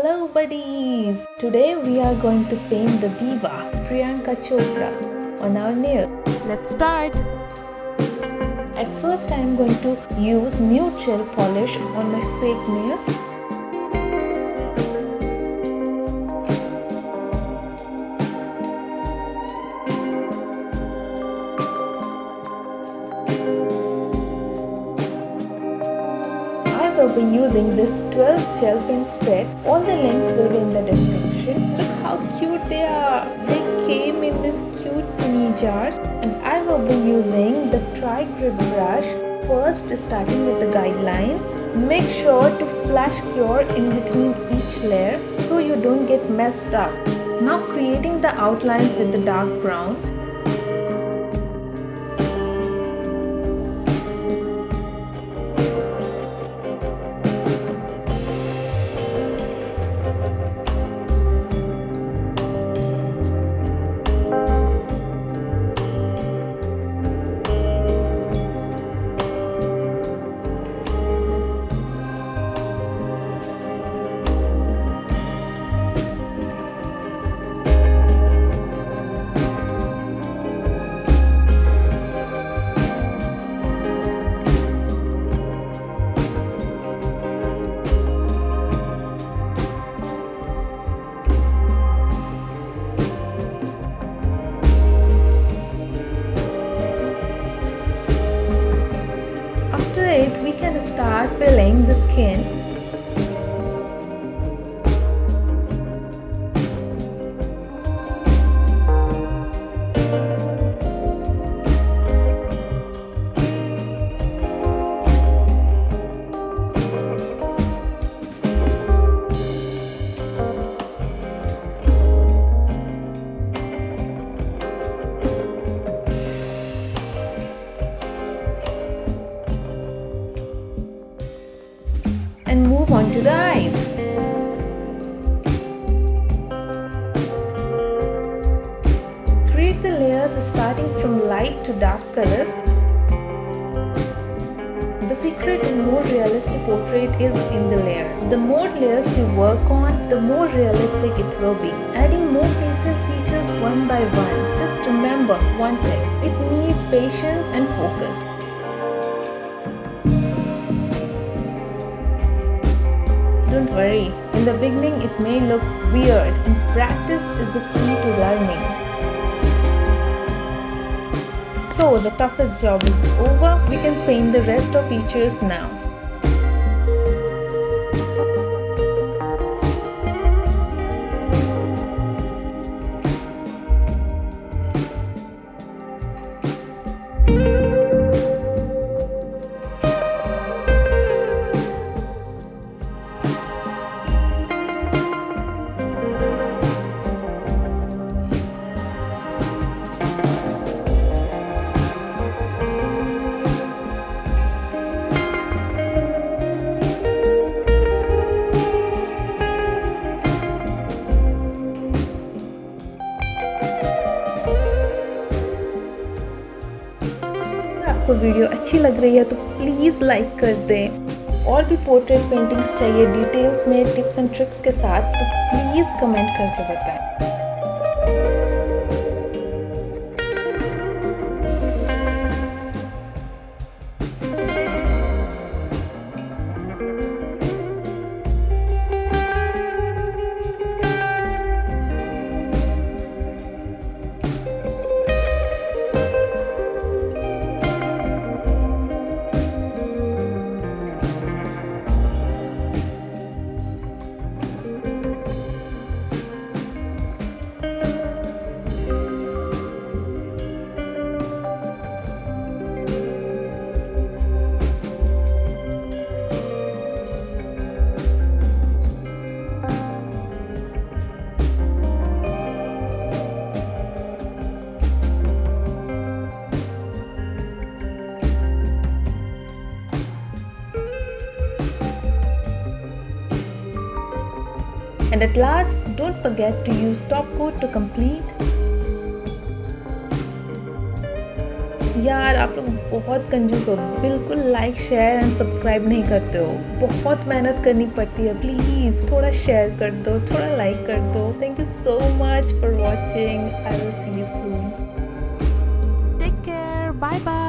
Hello buddies! Today we are going to paint the diva Priyanka Chopra on our nail. Let's start! At first I am going to use nude gel polish on my fake nail. I will be using this 12 gel pen set. All the links will be in the description. Look how cute they are. They came in this cute mini jars. And I will be using the tri-grip brush. First, starting with the guidelines. Make sure to flash cure in between each layer so you don't get messed up. Now creating the outlines with the dark brown. After it, we can start filling the skin. And move on to the eyes. Create the layers starting from light to dark colors. The secret in more realistic portrait is in the layers. The more layers you work on, the more realistic it will be. Adding more facial features one by one. Just remember one thing, it needs patience and focus. Don't worry, in the beginning it may look weird, and practice is the key to learning. So the toughest job is over, we can paint the rest of features now. आपको video अच्छी लग रही है तो please like कर दें। और भी पोर्ट्रेट पेंटिंग्स चाहिए डिटेल्स में टिप्स एंड ट्रिक्स के साथ तो प्लीज़ कमेंट करके बताएं। And at last, don't forget to use top coat to complete. यार आप लोग बहुत कंजूस हो, बिल्कुल लाइक शेयर एंड सब्सक्राइब नहीं करते हो। बहुत मेहनत करनी पड़ती है, प्लीज़ थोड़ा शेयर कर दो, थोड़ा लाइक कर दो। Thank you so much for watching. I will see you soon. Take care. Bye bye.